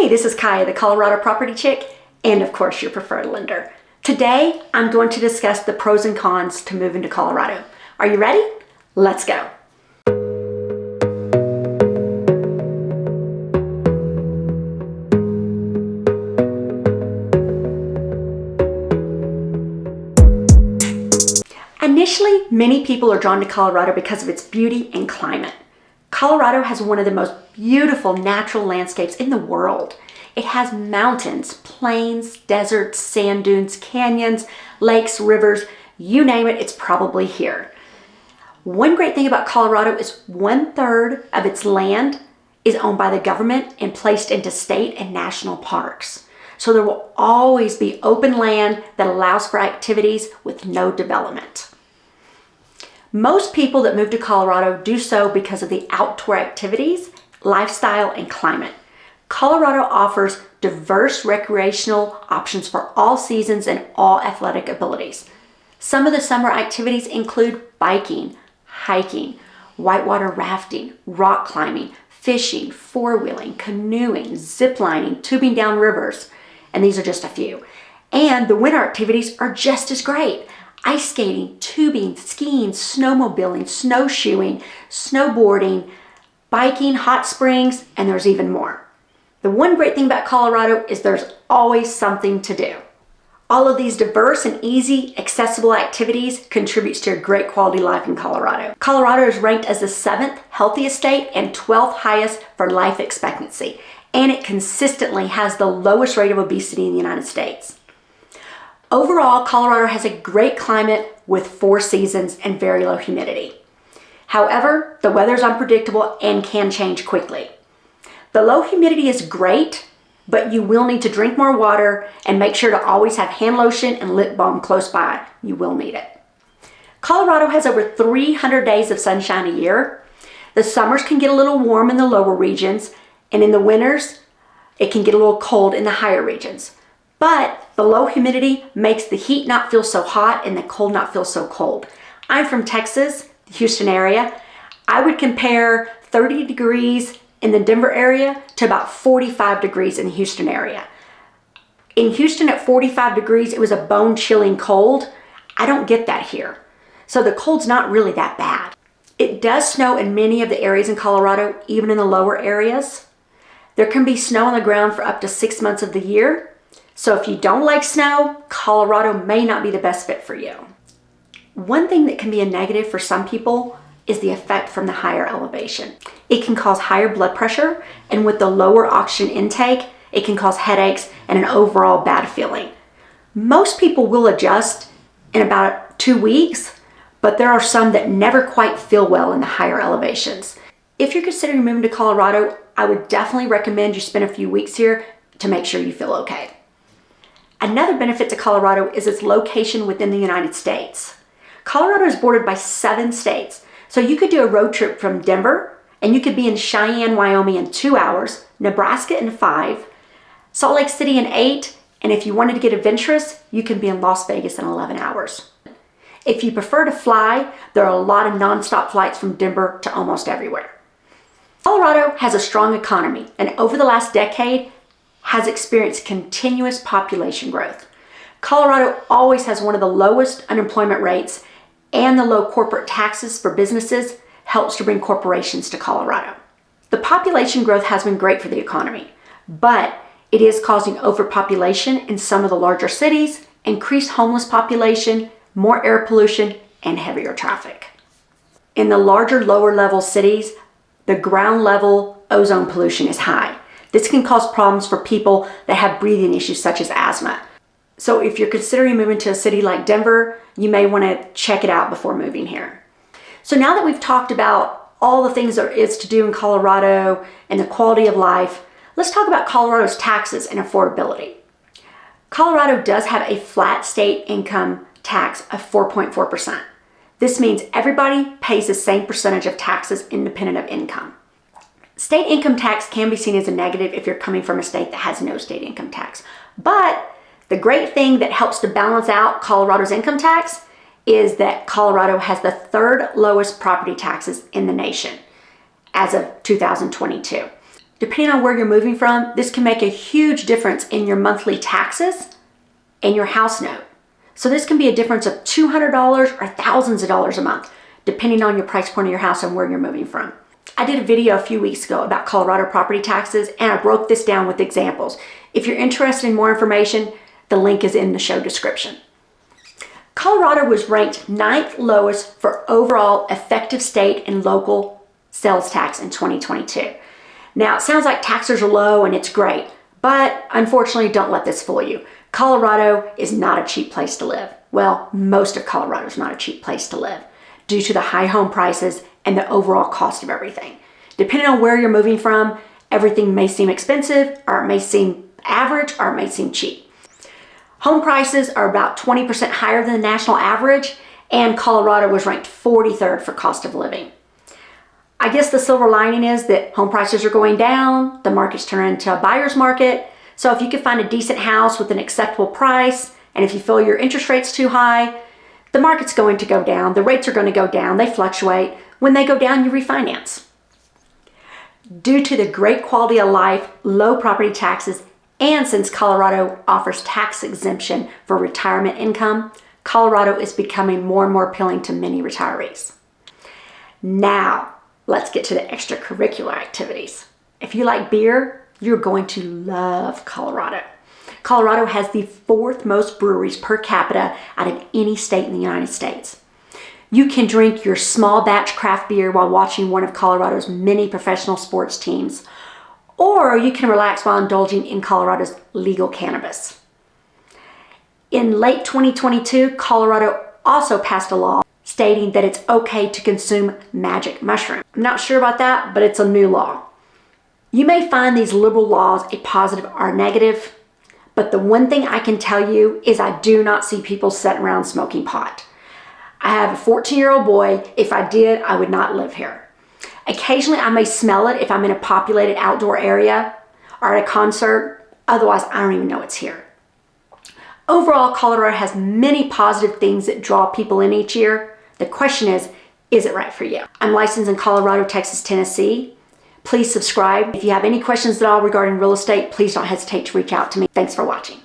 Hey, this is Kaya, the Colorado Property Chick, and of course your preferred lender. Today, I'm going to discuss the pros and cons to moving to Colorado. Are you ready? Let's go. Initially, many people are drawn to Colorado because of its beauty and climate. Colorado has one of the most beautiful natural landscapes in the world. It has mountains, plains, deserts, sand dunes, canyons, lakes, rivers, you name it, it's probably here. One great thing about Colorado is 1/3 of its land is owned by the government and placed into state and national parks. So there will always be open land that allows for activities with no development. Most people that move to Colorado do so because of the outdoor activities, lifestyle, and climate. Colorado offers diverse recreational options for all seasons and all athletic abilities. Some of the summer activities include biking, hiking, whitewater rafting, rock climbing, fishing, four-wheeling, canoeing, ziplining, tubing down rivers, and these are just a few. And the winter activities are just as great. Ice skating, tubing, skiing, snowmobiling, snowshoeing, snowboarding, biking, hot springs, and there's even more. The one great thing about Colorado is there's always something to do. All of these diverse and easy, accessible activities contributes to a great quality life in Colorado. Colorado is ranked as the 7th healthiest state and 12th highest for life expectancy, and it consistently has the lowest rate of obesity in the United States. Overall, Colorado has a great climate with 4 seasons and very low humidity. However, the weather is unpredictable and can change quickly. The low humidity is great, but you will need to drink more water and make sure to always have hand lotion and lip balm close by. You will need it. Colorado has over 300 days of sunshine a year. The summers can get a little warm in the lower regions, and in the winters, it can get a little cold in the higher regions. But the low humidity makes the heat not feel so hot and the cold not feel so cold. I'm from Texas, the Houston area. I would compare 30 degrees in the Denver area to about 45 degrees in the Houston area. In Houston at 45 degrees, it was a bone-chilling cold. I don't get that here. So the cold's not really that bad. It does snow in many of the areas in Colorado, even in the lower areas. There can be snow on the ground for up to 6 months of the year. So if you don't like snow, Colorado may not be the best fit for you. One thing that can be a negative for some people is the effect from the higher elevation. It can cause higher blood pressure, and with the lower oxygen intake, it can cause headaches and an overall bad feeling. Most people will adjust in about 2 weeks, but there are some that never quite feel well in the higher elevations. If you're considering moving to Colorado, I would definitely recommend you spend a few weeks here to make sure you feel okay. Another benefit to Colorado is its location within the United States. Colorado is bordered by 7 states, so you could do a road trip from Denver, and you could be in Cheyenne, Wyoming in 2 hours, Nebraska in 5, Salt Lake City in 8, and if you wanted to get adventurous, you can be in Las Vegas in 11 hours. If you prefer to fly, there are a lot of nonstop flights from Denver to almost everywhere. Colorado has a strong economy, and over the last decade, has experienced continuous population growth. Colorado always has one of the lowest unemployment rates, and the low corporate taxes for businesses helps to bring corporations to Colorado. The population growth has been great for the economy, but it is causing overpopulation in some of the larger cities, increased homeless population, more air pollution, and heavier traffic. In the larger, lower level cities, the ground level ozone pollution is high. This can cause problems for people that have breathing issues such as asthma. So if you're considering moving to a city like Denver, you may want to check it out before moving here. So now that we've talked about all the things there is to do in Colorado and the quality of life, let's talk about Colorado's taxes and affordability. Colorado does have a flat state income tax of 4.4%. This means everybody pays the same percentage of taxes independent of income. State income tax can be seen as a negative if you're coming from a state that has no state income tax. But the great thing that helps to balance out Colorado's income tax is that Colorado has the 3rd lowest property taxes in the nation as of 2022. Depending on where you're moving from, this can make a huge difference in your monthly taxes and your house note. So this can be a difference of $200 or thousands of dollars a month, depending on your price point of your house and where you're moving from. I did a video a few weeks ago about Colorado property taxes, and I broke this down with examples. If you're interested in more information, the link is in the show description. Colorado was ranked 9th lowest for overall effective state and local sales tax in 2022. Now, it sounds like taxes are low and it's great, but unfortunately, don't let this fool you. Colorado is not a cheap place to live. Well, most of Colorado is not a cheap place to live due to the high home prices and the overall cost of everything. Depending on where you're moving from, everything may seem expensive, or it may seem average, or it may seem cheap. Home prices are about 20% higher than the national average, and Colorado was ranked 43rd for cost of living. I guess the silver lining is that home prices are going down, the market's turning into a buyer's market. So if you can find a decent house with an acceptable price, and if you feel your interest rate's too high, the market's going to go down, the rates are going to go down, they fluctuate. When they go down, you refinance. Due to the great quality of life, low property taxes, and since Colorado offers tax exemption for retirement income, Colorado is becoming more and more appealing to many retirees. Now, let's get to the extracurricular activities. If you like beer, you're going to love Colorado. Colorado has the 4th most breweries per capita out of any state in the United States. You can drink your small batch craft beer while watching one of Colorado's many professional sports teams, or you can relax while indulging in Colorado's legal cannabis. In late 2022, Colorado also passed a law stating that it's okay to consume magic mushroom. I'm not sure about that, but it's a new law. You may find these liberal laws a positive or negative, but the one thing I can tell you is I do not see people sitting around smoking pot. I have a 14-year-old boy. If I did, I would not live here. Occasionally, I may smell it if I'm in a populated outdoor area or at a concert. Otherwise, I don't even know it's here. Overall, Colorado has many positive things that draw people in each year. The question is it right for you? I'm licensed in Colorado, Texas, Tennessee. Please subscribe. If you have any questions at all regarding real estate, please don't hesitate to reach out to me. Thanks for watching.